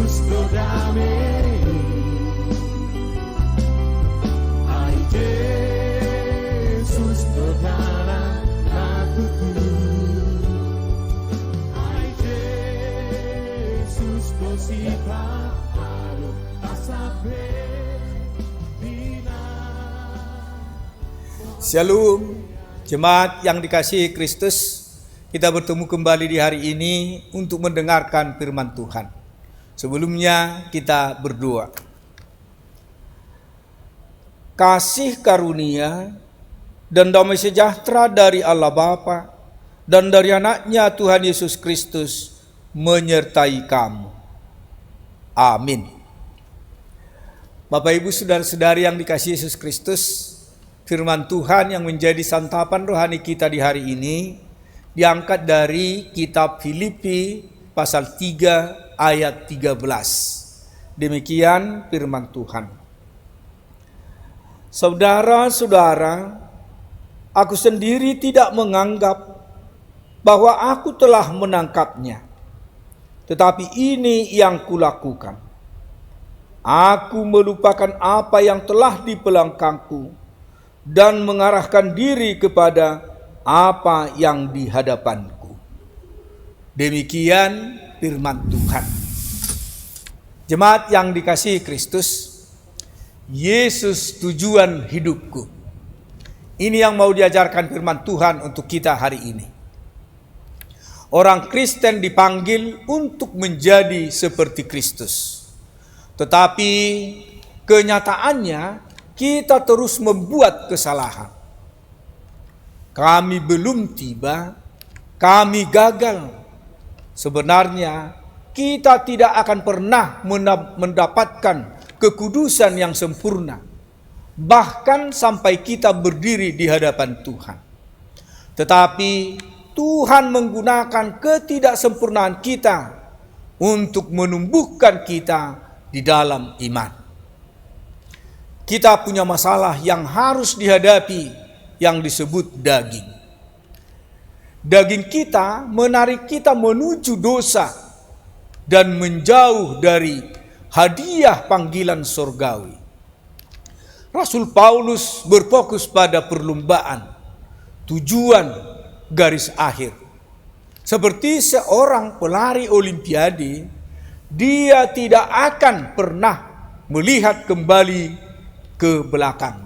Yesus kau damai. Hai Yesus kau darah takutku. Hai Yesus kau sifat haru asabe bina. Shalom, jemaat yang dikasihi Kristus. Kita bertemu kembali di hari ini untuk mendengarkan firman Tuhan. Sebelumnya kita berdoa. Kasih karunia dan damai sejahtera dari Allah Bapa dan dari anaknya Tuhan Yesus Kristus menyertai kamu. Amin. Bapak Ibu saudara-saudari yang dikasihi Yesus Kristus, firman Tuhan yang menjadi santapan rohani kita di hari ini diangkat dari kitab Filipi pasal 3 ayat 13. Demikian firman Tuhan. Saudara-saudara, aku sendiri tidak menganggap bahwa aku telah menangkapnya. Tetapi ini yang kulakukan. Aku melupakan apa yang telah dipelangkangku dan mengarahkan diri kepada apa yang di hadapanku. Demikian firman Tuhan. Jemaat yang dikasihi Kristus, Yesus tujuan hidupku. Ini yang mau diajarkan firman Tuhan untuk kita hari ini. Orang Kristen dipanggil untuk menjadi seperti Kristus. Tetapi kenyataannya kita terus membuat kesalahan. Kami belum tiba, kami gagal. Sebenarnya kita tidak akan pernah mendapatkan kekudusan yang sempurna, bahkan sampai kita berdiri di hadapan Tuhan. Tetapi Tuhan menggunakan ketidaksempurnaan kita untuk menumbuhkan kita di dalam iman. Kita punya masalah yang harus dihadapi, yang disebut daging. Daging kita menarik kita menuju dosa dan menjauh dari hadiah panggilan surgawi. Rasul Paulus berfokus pada perlombaan, tujuan, garis akhir. Seperti seorang pelari olimpiade, dia tidak akan pernah melihat kembali ke belakang.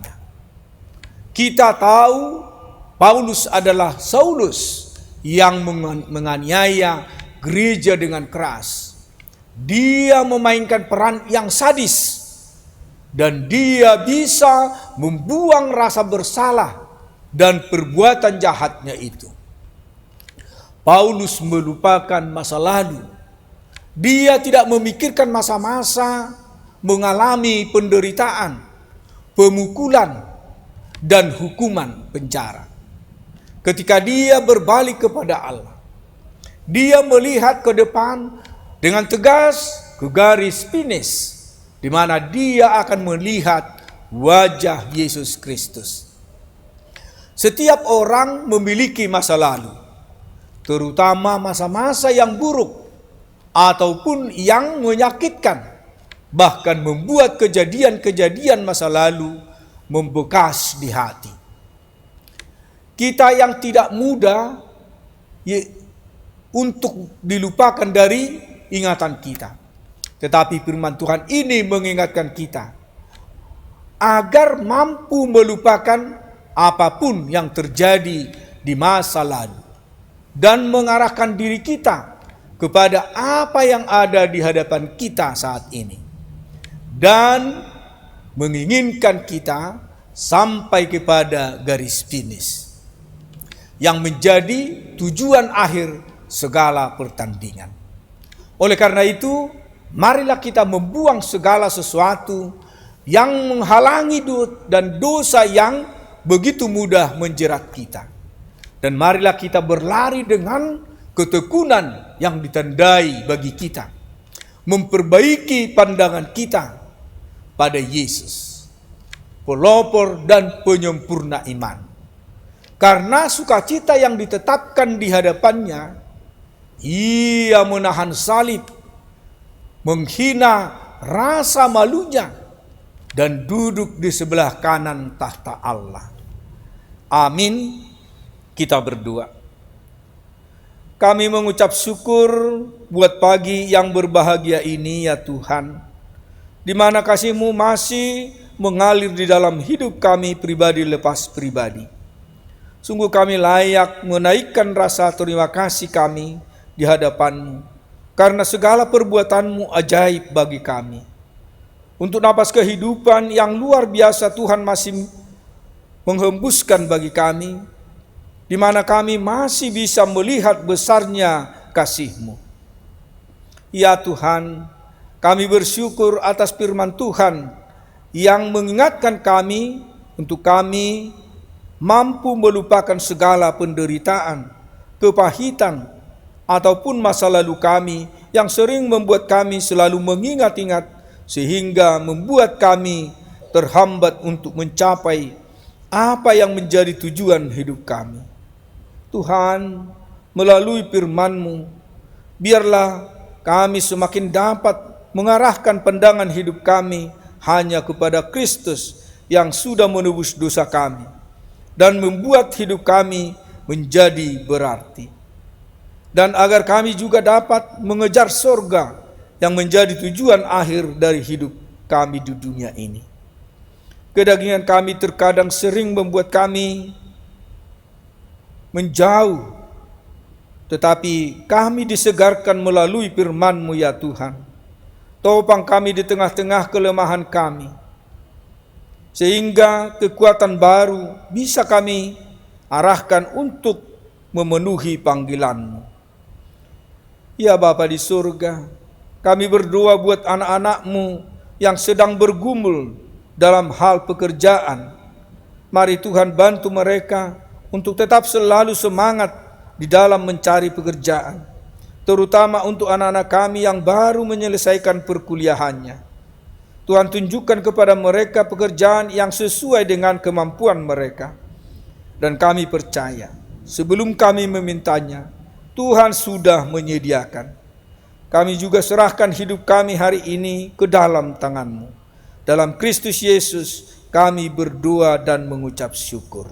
Kita tahu Paulus adalah Saulus yang menganiaya gereja dengan keras. Dia memainkan peran yang sadis dan dia bisa membuang rasa bersalah dan perbuatan jahatnya itu. Paulus melupakan masa lalu. Dia tidak memikirkan masa-masa mengalami penderitaan, pemukulan, dan hukuman penjara. Ketika dia berbalik kepada Allah, dia melihat ke depan dengan tegas ke garis finish, di mana dia akan melihat wajah Yesus Kristus. Setiap orang memiliki masa lalu, terutama masa-masa yang buruk ataupun yang menyakitkan, bahkan membuat kejadian-kejadian masa lalu membekas di hati. Kita yang tidak mudah untuk dilupakan dari ingatan kita. Tetapi firman Tuhan ini mengingatkan kita agar mampu melupakan apapun yang terjadi di masa lalu dan mengarahkan diri kita kepada apa yang ada di hadapan kita saat ini. Dan menginginkan kita sampai kepada garis finish yang menjadi tujuan akhir segala pertandingan. Oleh karena itu, marilah kita membuang segala sesuatu yang menghalangi dan dosa yang begitu mudah menjerat kita. Dan marilah kita berlari dengan ketekunan yang ditandai bagi kita, memperbaiki pandangan kita pada Yesus, pelopor dan penyempurna iman. Karena sukacita yang ditetapkan di hadapannya, ia menahan salib menghina rasa malunya, dan duduk di sebelah kanan tahta Allah. Amin. Kita berdoa. Kami mengucap syukur buat pagi yang berbahagia ini ya Tuhan, di mana kasih-Mu masih mengalir di dalam hidup kami pribadi lepas pribadi. Sungguh kami layak menaikkan rasa terima kasih kami di hadapan-Mu, karena segala perbuatan-Mu ajaib bagi kami. Untuk napas kehidupan yang luar biasa Tuhan masih menghembuskan bagi kami, di mana kami masih bisa melihat besarnya kasih-Mu. Ya Tuhan, kami bersyukur atas firman Tuhan yang mengingatkan kami untuk kami mampu melupakan segala penderitaan, kepahitan, ataupun masa lalu kami yang sering membuat kami selalu mengingat-ingat, sehingga membuat kami terhambat untuk mencapai apa yang menjadi tujuan hidup kami. Tuhan, melalui firman-Mu, biarlah kami semakin dapat mengarahkan pandangan hidup kami hanya kepada Kristus yang sudah menebus dosa kami dan membuat hidup kami menjadi berarti. Dan agar kami juga dapat mengejar surga yang menjadi tujuan akhir dari hidup kami di dunia ini. Kedagingan kami terkadang sering membuat kami menjauh, tetapi kami disegarkan melalui firman-Mu ya Tuhan. Topang kami di tengah-tengah kelemahan kami, sehingga kekuatan baru bisa kami arahkan untuk memenuhi panggilan-Mu. Ya Bapa di surga, kami berdoa buat anak-anak-Mu yang sedang bergumul dalam hal pekerjaan. Mari Tuhan bantu mereka untuk tetap selalu semangat di dalam mencari pekerjaan, terutama untuk anak-anak kami yang baru menyelesaikan perkuliahannya. Tuhan tunjukkan kepada mereka pekerjaan yang sesuai dengan kemampuan mereka. Dan kami percaya, sebelum kami memintanya, Tuhan sudah menyediakan. Kami juga serahkan hidup kami hari ini ke dalam tangan-Mu. Dalam Kristus Yesus kami berdoa dan mengucap syukur.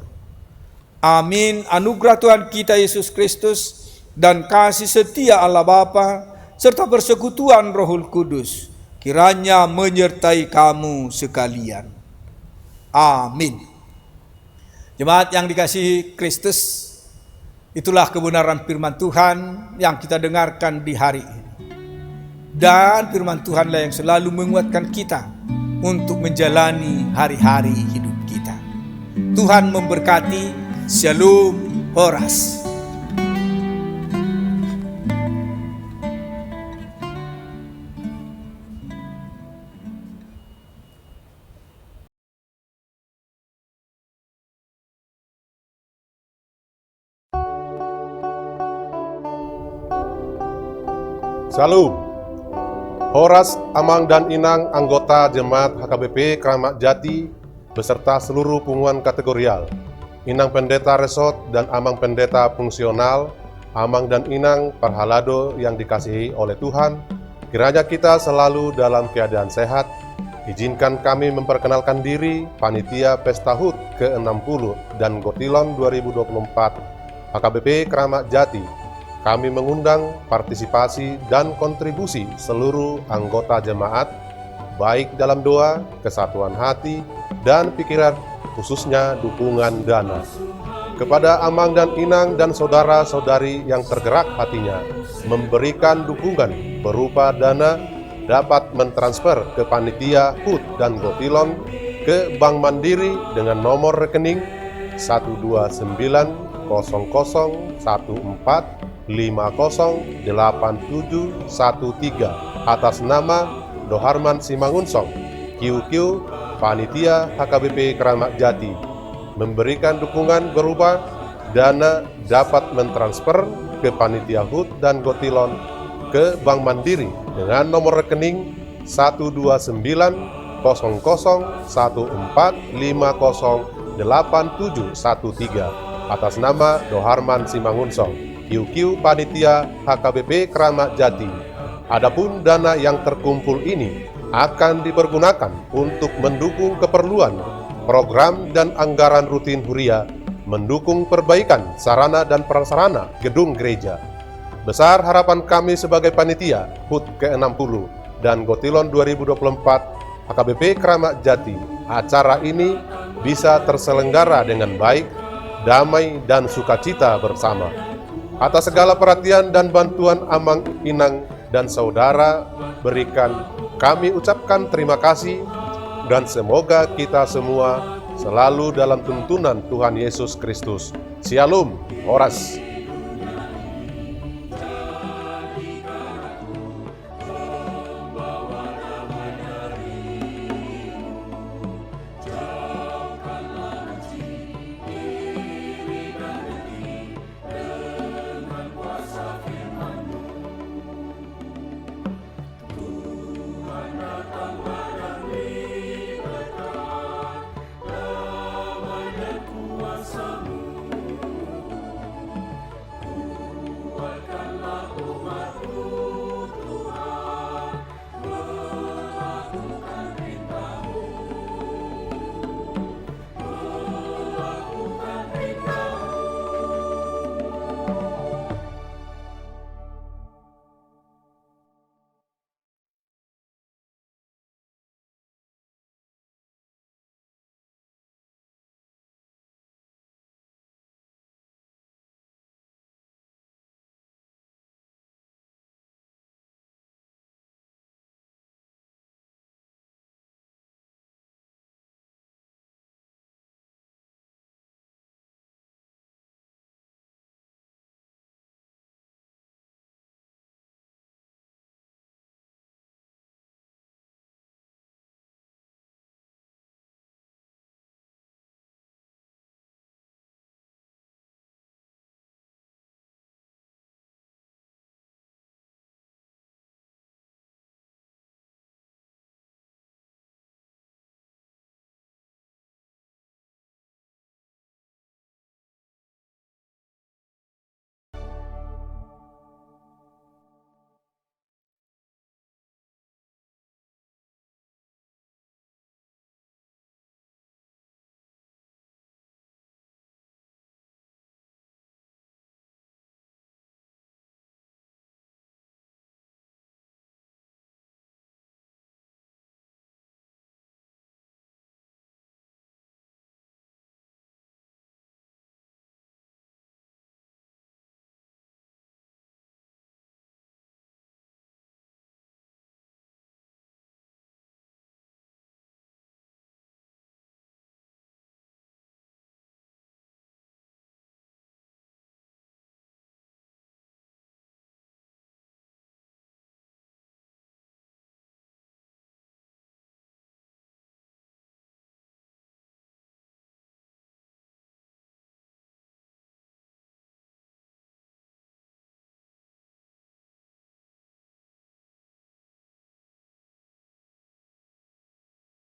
Amin. Anugerah Tuhan kita Yesus Kristus dan kasih setia Allah Bapa serta persekutuan Rohul Kudus kiranya menyertai kamu sekalian. Amin. Jemaat yang dikasihi Kristus, itulah kebenaran firman Tuhan yang kita dengarkan di hari ini. Dan firman Tuhanlah yang selalu menguatkan kita untuk menjalani hari-hari hidup kita. Tuhan memberkati. Shalom Horas. Salam. Horas, Amang dan Inang, anggota Jemaat HKBP Kramat Jati beserta seluruh pengumuman kategorial, Inang Pendeta Resort dan Amang Pendeta Fungsional, Amang dan Inang Parhalado yang dikasihi oleh Tuhan, kiranya kita selalu dalam keadaan sehat. Izinkan kami memperkenalkan diri Panitia Pesta HUT ke-60 dan Gotilon 2024 HKBP Kramat Jati. Kami mengundang partisipasi dan kontribusi seluruh anggota jemaat, baik dalam doa, kesatuan hati, dan pikiran, khususnya dukungan dana. Kepada Amang dan Inang dan saudara-saudari yang tergerak hatinya, memberikan dukungan berupa dana, dapat mentransfer ke Panitia HUT dan Gotilon ke Bank Mandiri dengan nomor rekening 1290014508713 atas nama Doharman Simangunsong, QQ Panitia HKBP Kramat Jati. Memberikan dukungan berupa dana dapat mentransfer ke Panitia HUT dan Gotilon ke Bank Mandiri dengan nomor rekening 1290014508713 atas nama Doharman Simangunsong, QQ Panitia HKBP Kramat Jati. Adapun dana yang terkumpul ini akan dipergunakan untuk mendukung keperluan program dan anggaran rutin Huria, mendukung perbaikan sarana dan prasarana gedung gereja. Besar harapan kami sebagai panitia HUT ke-60 dan Gotilon 2024 HKBP Kramat Jati, acara ini bisa terselenggara dengan baik, damai, dan sukacita bersama. Atas segala perhatian dan bantuan Amang, Inang, dan saudara berikan, kami ucapkan terima kasih, dan semoga kita semua selalu dalam tuntunan Tuhan Yesus Kristus. Shalom, Horas.